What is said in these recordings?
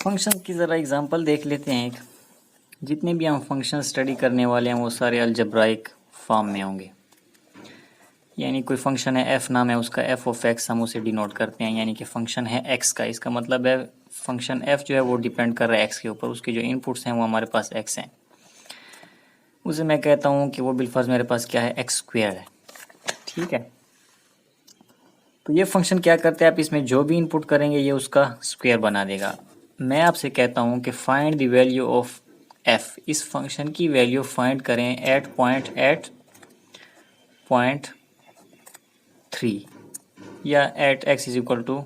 Function की ज़रा example देख लेते हैं। जितने भी हम फंक्शन स्टडी करने वाले हैं वो सारे अलजेब्राइक फॉर्म में होंगे। यानी कोई फंक्शन है f नाम है उसका, f ऑफ x हम उसे डिनोट करते हैं, यानी कि फंक्शन है x का। इसका मतलब है फंक्शन f जो है वो डिपेंड कर रहा है x के ऊपर, उसके जो इनपुट्स हैं वो हमारे पास x हैं। उसे मैं कहता हूँ कि वो बिलफर्ज मेरे पास क्या है, x स्क्वेयर है। ठीक है, तो ये फंक्शन क्या करते हैं, आप इसमें जो भी इनपुट करेंगे ये उसका स्क्वायर बना देगा। मैं आपसे कहता हूँ कि find the value of f, इस फंक्शन की वैल्यू फाइंड करें एट पॉइंट 3 या at x is equal to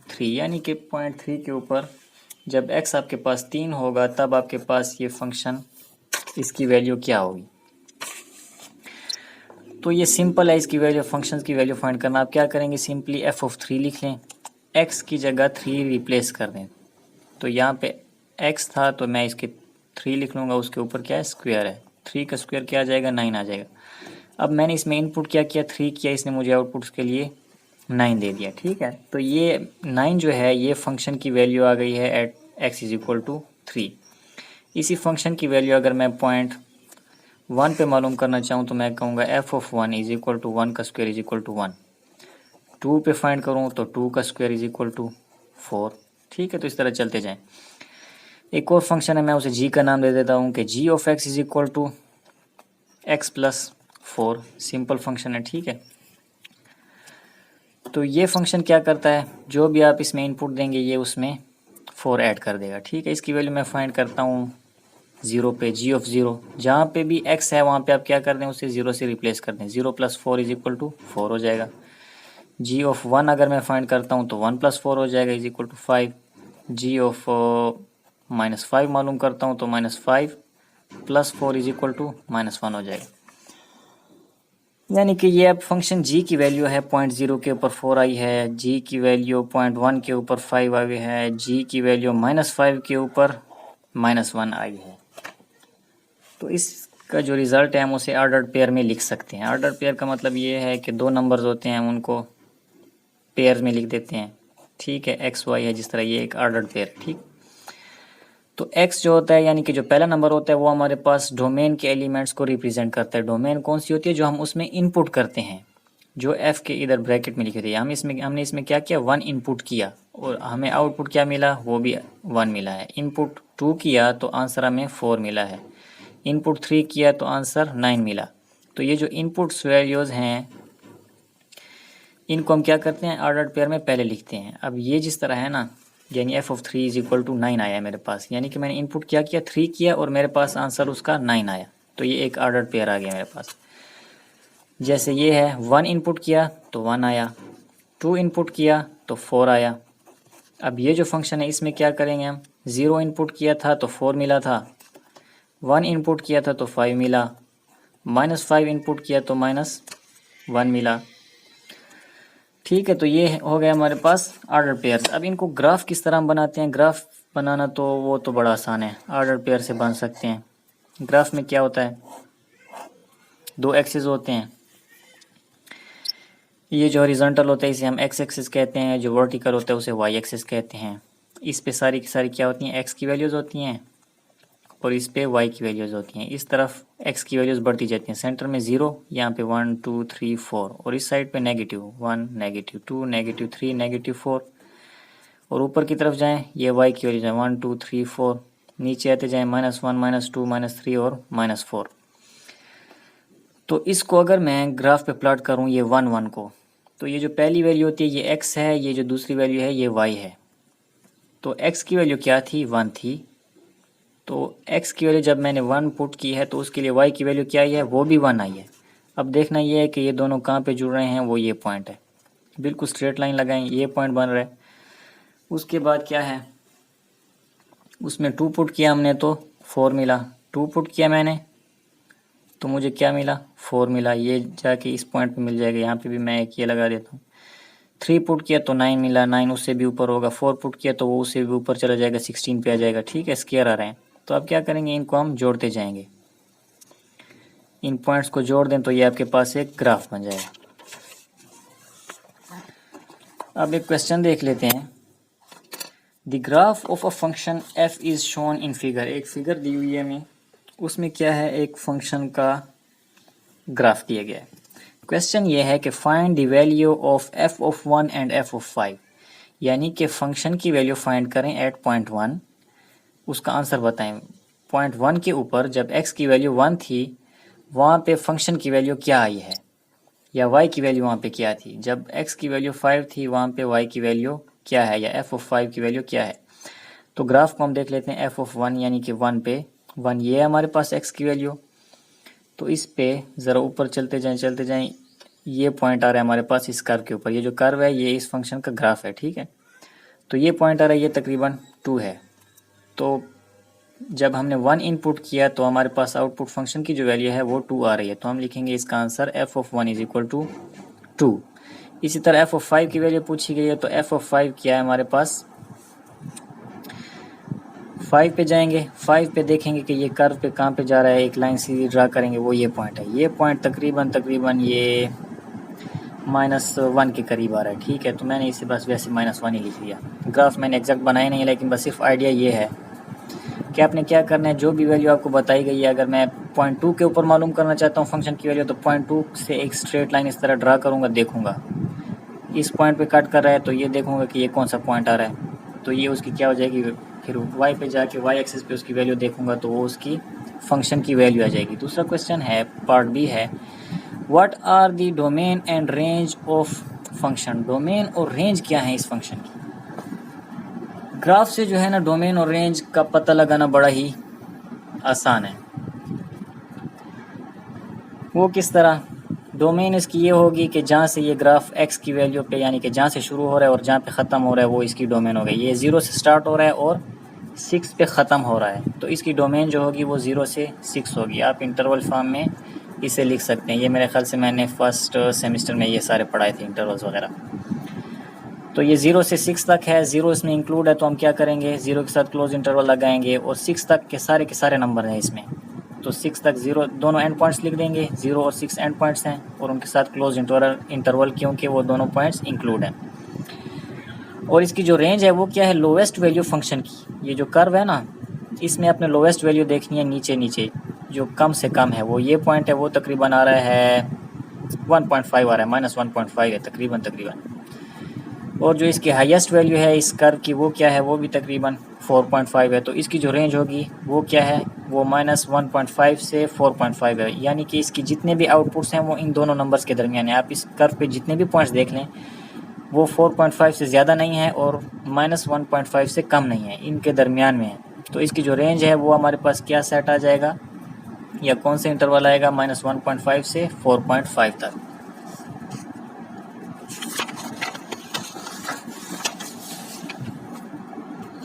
3, यानी कि पॉइंट 3 के ऊपर जब x आपके पास 3 होगा तब आपके पास ये फंक्शन, इसकी वैल्यू क्या होगी। तो ये सिंपल है, इसकी वैल्यू, फंक्शन की वैल्यू फाइंड करना। आप क्या करेंगे, सिंपली f ऑफ 3 लिख लें, x की जगह 3 रिप्लेस कर दें। तो यहाँ पे x था तो मैं इसके 3 लिख लूँगा, उसके ऊपर क्या है, स्क्वायर है। 3 का स्क्वायर क्या आ जाएगा, 9 आ जाएगा। अब मैंने इसमें इनपुट क्या किया, 3 किया, इसने मुझे आउटपुट के लिए 9 दे दिया। ठीक है, तो ये 9 जो है ये फंक्शन की वैल्यू आ गई है at x is equal to 3। इसी फंक्शन की वैल्यू अगर मैं पॉइंट 1 पे मालूम करना चाहूँ तो मैं कहूँगा f of 1 is equal to 1 का स्क्वायर इज इक्वल टू 1। 2 पे फाइंड करूँ तो 2 का स्क्वायर इज इक्वल टू 4। ठीक है, तो इस तरह चलते जाएं। एक और फंक्शन है, मैं उसे g का नाम दे देता हूँ कि g of x is equal to x plus 4। Simple function है। ठीक है, तो ये फंक्शन क्या करता है, जो भी आप इसमें इनपुट देंगे ये उसमें 4 ऐड कर देगा। ठीक है, इसकी वैल्यू मैं फाइंड करता हूँ 0 पे, g ऑफ 0, जहाँ पे भी x है वहाँ पे आप क्या कर दें, उसे 0 से रिप्लेस कर दें। 0 प्लस 4 इज इक्वल टू 4 हो जाएगा। g ऑफ 1 अगर मैं फाइंड करता हूँ तो 1 प्लस 4 हो जाएगा is equal to 5। g of -5 मालूम करता हूँ तो -5 प्लस 4 इज इक्वल टू -1 हो जाएगा। यानी कि ये अब फंक्शन g की वैल्यू है 0.0 के ऊपर 4 आई है, g की वैल्यू 0.1 के ऊपर 5 आई है, g की वैल्यू -5 के ऊपर -1 आई है। तो इसका जो रिज़ल्ट है हम उसे ऑर्डर्ड पेयर में लिख सकते हैं। ऑर्डर्ड पेयर का मतलब ये है कि दो नंबर्स होते हैं उनको पेयर में लिख देते हैं। ठीक है, x y है जिस तरह, ये एक ऑर्डर्ड पेयर। ठीक, तो x जो होता है यानी कि जो पहला नंबर होता है वो हमारे पास डोमेन के एलिमेंट्स को रिप्रेजेंट करता है। डोमेन कौन सी होती है, जो हम उसमें इनपुट करते हैं, जो f के इधर ब्रैकेट में लिखी थी। हमने इसमें क्या किया, 1 इनपुट किया और हमें आउटपुट क्या मिला, वो भी 1 मिला है। इनपुट 2 किया तो आंसर हमें 4 मिला है। इनपुट 3 किया तो आंसर 9 मिला। तो ये जो इनपुट्स वैल्यूज़ हैं इनको हम क्या करते हैं, ऑर्डर्ड पेयर में पहले लिखते हैं। अब ये जिस तरह है ना, यानी f of 3 is equal to 9 आया मेरे पास, यानी कि मैंने इनपुट क्या किया, 3 किया और मेरे पास आंसर उसका 9 आया। तो ये एक ऑर्डर्ड पेयर आ गया मेरे पास। जैसे ये है, 1 इनपुट किया तो 1 आया, 2 इनपुट किया तो 4 आया। अब ये जो फंक्शन है इसमें क्या करेंगे हम, 0 इनपुट किया था तो 4 मिला था, 1 इनपुट किया था तो 5 मिला, -5 इनपुट किया तो -1 मिला। ठीक है, तो ये हो गया हमारे पास ऑर्डर पेयर्स। अब इनको ग्राफ किस तरह हम बनाते हैं, ग्राफ बनाना तो वो तो बड़ा आसान है, ऑर्डर पेयर से बन सकते हैं। ग्राफ में क्या होता है, 2 एक्सिस होते हैं, ये जो हॉरिजॉन्टल होता है इसे हम x एक्सिस कहते हैं, जो वर्टिकल होता है उसे y एक्सिस कहते हैं। इस पे सारी की सारी क्या होती हैं, x की वैल्यूज़ होती हैं और इस पे y की वैल्यूज़ होती हैं। इस तरफ x की वैल्यूज़ बढ़ती जाती हैं, सेंटर में 0, यहाँ पे 1 2 3 4 और इस साइड पे -1 -2 -3 -4 और ऊपर की तरफ जाएं ये y की वैल्यूज़ हैं 1 2 3 4, नीचे आते जाएं -1 -2 -3 और -4। तो इसको अगर मैं ग्राफ पे प्लॉट करूँ ये 1 1 को, तो ये जो पहली वैल्यू होती है ये x है, ये जो दूसरी वैल्यू है ये y है। तो x की वैल्यू क्या थी, 1 थी, तो x की वैल्यू जब मैंने 1 पुट की है तो उसके लिए y की वैल्यू क्या आई है, वो भी 1 आई है। अब देखना ये है कि ये दोनों कहाँ पे जुड़ रहे हैं, वो ये पॉइंट है, बिल्कुल स्ट्रेट लाइन लगाएं, ये पॉइंट बन रहा है। उसके बाद क्या है, उसमें 2 पुट किया हमने तो 4 मिला, 2 पुट किया मैंने तो मुझे क्या मिला, 4 मिला। ये जाके इस पॉइंट पे मिल जाएगा, यहाँ पे भी मैं एक ये लगा देता हूँ। 3 पुट किया तो 9 मिला, 9 उससे भी ऊपर होगा। 4 पुट किया तो वो उससे भी ऊपर चला जाएगा, 16 पे आ जाएगा। ठीक है, स्क्वायर आ रहे हैं। तो अब क्या करेंगे, इनको हम जोड़ते जाएंगे, इन पॉइंट्स को जोड़ दें तो ये आपके पास एक ग्राफ बन जाएगा। अब एक क्वेश्चन देख लेते हैं, the graph of a function F is shown in figure, एक फिगर दी हुई है हमें, उसमें क्या है, एक फंक्शन का ग्राफ दिया गया है। क्वेश्चन ये है कि find the value of F of 1 and F of 5, यानी कि फंक्शन की वैल्यू फाइंड करें एट पॉइंट 1, उसका आंसर बताएं। पॉइंट 1 के ऊपर जब x की वैल्यू 1 थी वहाँ पे फंक्शन की वैल्यू क्या आई है, या y की वैल्यू वहाँ पे क्या थी। जब x की वैल्यू 5 थी वहाँ पे y की वैल्यू क्या है, या f ऑफ 5 की वैल्यू क्या है। तो ग्राफ को हम देख लेते हैं। f ऑफ 1 यानी कि 1 पे 1, ये है हमारे पास x की वैल्यू। तो इस पे ज़रा ऊपर चलते जाएं, ये पॉइंट आ रहा है हमारे पास इस कर्व के ऊपर। ये जो कर्व है ये इस फंक्शन का ग्राफ है, ठीक है। तो ये पॉइंट आ रहा है, ये तकरीबन 2 है। तो जब हमने 1 इनपुट किया तो हमारे पास आउटपुट फंक्शन की जो वैल्यू है वो 2 आ रही है। तो हम लिखेंगे इसका answer f of 1 is equal to 2। इसी तरह f ऑफ 5 की वैल्यू पूछी गई है, तो f ऑफ 5 क्या है हमारे पास। 5 पे जाएंगे, 5 पे देखेंगे कि ये कर्व पे कहाँ पे जा रहा है, एक लाइन सीधी ड्रा करेंगे, वो ये पॉइंट है। ये पॉइंट तकरीबन ये -1 के करीब आ रहा है, ठीक है। तो मैंने इसे बस वैसे -1 ही लिख लिया। ग्राफ मैंने एग्जैक्ट बनाया नहीं है, लेकिन बस सिर्फ आइडिया ये है कि आपने क्या करना है। जो भी वैल्यू आपको बताई गई है, अगर मैं पॉइंट 2 के ऊपर मालूम करना चाहता हूँ फंक्शन की वैल्यू, तो पॉइंट 2 से एक स्ट्रेट लाइन इस तरह ड्रा करूँगा, देखूँगा इस पॉइंट पे कट कर रहा है, तो ये देखूँगा कि ये कौन सा पॉइंट आ रहा है, तो ये उसकी क्या हो जाएगी। फिर y पे जाके y एक्सिस पे उसकी वैल्यू देखूँगा, तो वो उसकी फंक्शन की वैल्यू आ जाएगी। दूसरा क्वेश्चन है, पार्ट बी है, what are the domain and range of function. Domain और रेंज क्या है इस फंक्शन की। ग्राफ से जो है ना डोमेन और रेंज का पता लगाना बड़ा ही आसान है। वो किस तरह, डोमेन इसकी ये होगी कि जहाँ से ये ग्राफ x की वैल्यू पे, यानी कि जहाँ से शुरू हो रहा है और जहाँ पे ख़त्म हो रहा है वो इसकी डोमेन हो गई। ये 0 से स्टार्ट हो रहा है और 6 पे ख़त्म हो रहा है, तो इसकी डोमेन जो होगी वो 0 से 6 होगी। आप इंटरवल फॉर्म में इसे लिख सकते हैं। ये मेरे ख्याल से मैंने फर्स्ट सेमिस्टर में ये सारे पढ़ाए थे, इंटरवल्स वगैरह। तो ये 0 से 6 तक है, 0 इसमें इंक्लूड है, तो हम क्या करेंगे, 0 के साथ क्लोज इंटरवल लगाएंगे, और 6 तक के सारे नंबर हैं इसमें। तो 6 तक 0 दोनों एंड पॉइंट्स लिख देंगे, 0 और 6 एंड पॉइंट्स हैं, और उनके साथ क्लोज इंटरवल क्योंकि वो दोनों पॉइंट्स इंक्लूड हैं। और इसकी जो रेंज है वो क्या है, लोवेस्ट वैल्यू फंक्शन की। ये जो कर्व है ना, इसमें अपने लोवेस्ट वैल्यू देखनी है, नीचे जो कम से कम है वो ये पॉइंट है, वो तकरीबन आ रहा है 1.5 आ रहा है, -1.5 है तकरीबन। और जो इसकी हाईएस्ट वैल्यू है इस कर्व की वो क्या है, वो भी तकरीबन 4.5 है। तो इसकी जो रेंज होगी वो क्या है, वो -1.5 से 4.5 है। यानी कि इसकी जितने भी आउटपुट्स हैं वो इन दोनों नंबर्स के दरमियान है। आप इस कर्व पे जितने भी पॉइंट्स देख लें वो 4.5 से ज़्यादा नहीं है और -1.5 से कम नहीं है, इनके दरमियान में है। तो इसकी जो रेंज है वो हमारे पास क्या सेट आ जाएगा, या कौन से इंटरवल आएगा, -1.5 से 4.5 तक।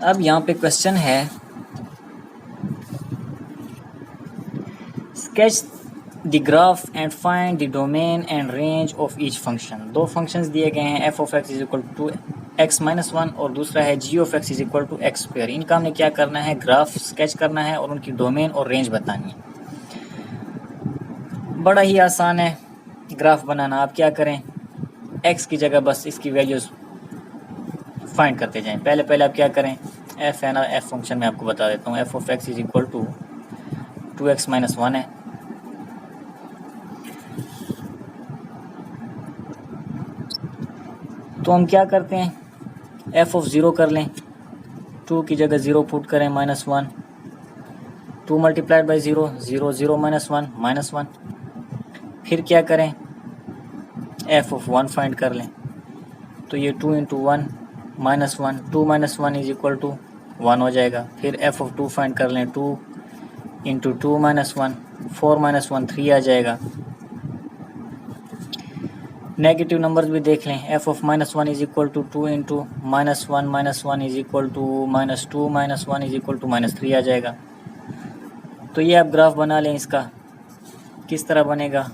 अब यहाँ पे क्वेश्चन है, sketch the graph and find the domain and range of each function. दो फंक्शंस दिए गए हैं, f of x is equal to x-1 और दूसरा है g of x is equal to x square. इनका हमने क्या करना है, ग्राफ स्केच करना है और उनकी डोमेन और रेंज बतानी है। बड़ा ही आसान है ग्राफ बनाना। आप क्या करें, x की जगह बस इसकी वैल्यूज़ फाइंड करते जाएं। पहले आप क्या करें, f है ना, f फंक्शन में आपको बता देता हूँ, f of x is equal to 2x-1 है। तो हम क्या करते हैं, f ऑफ 0 कर लें, 2 की जगह 0 पुट करें, -1, 2 मल्टीप्लाइड बाई 0, 0 0 -1 फिर क्या करें, f ऑफ 1 फाइंड कर लें। तो ये 2 इंटू 1 -1, 2 - 1 इज इक्वल टू 1 हो जाएगा। फिर f ऑफ 2 फाइंड कर लें, 2 इंटू 2 - 1, 4 - 1 3 आ जाएगा। नेगेटिव नंबर्स भी देख लें, f of -1 is equal to 2 into -1 is equal to -2 - 1 is equal to -3 आ जाएगा। तो ये आप ग्राफ बना लें। इसका किस तरह बनेगा,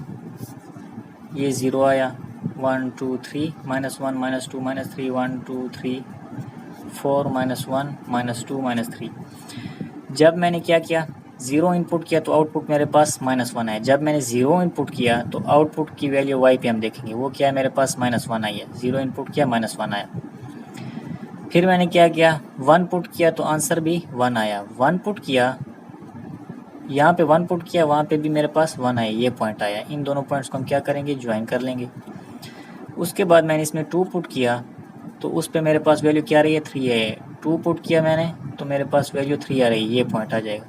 ये 0 आया, 1 2 3 -1 -2 -3 1 2 3 4 -1 -2 -3। जब मैंने क्या किया, 0 इनपुट किया तो आउटपुट मेरे पास -1 है। जब मैंने 0 इनपुट किया तो आउटपुट की वैल्यू y पे हम देखेंगे, वो क्या है, मेरे पास -1 आई है। 0 इनपुट किया, -1 आया। फिर मैंने क्या किया, 1 पुट किया तो आंसर भी 1 आया। 1 पुट किया, यहाँ पे 1 पुट किया, वहाँ पे भी मेरे पास 1 आया, ये पॉइंट आया। इन दोनों पॉइंट्स को हम क्या करेंगे, ज्वाइन कर लेंगे। उसके बाद मैंने इसमें 2 पुट किया तो उस पे मेरे पास वैल्यू क्या रही है, 3 है। 2 पुट किया मैंने तो मेरे पास वैल्यू 3 आ रही है, ये पॉइंट आ जाएगा।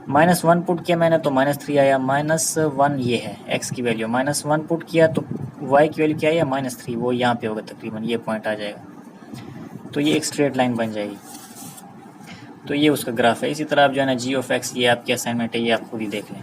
-1 पुट किया मैंने तो -3 आया। -1 ये है x की वैल्यू। -1 पुट किया तो y की वैल्यू क्या है, -3, वो यहाँ पे होगा तकरीबन, ये पॉइंट आ जाएगा। तो ये एक स्ट्रेट लाइन बन जाएगी। तो ये उसका ग्राफ है। इसी तरह आप जो है ना g ऑफ x, ये आपकी असाइनमेंट है, ये आप खुद ही देख लें।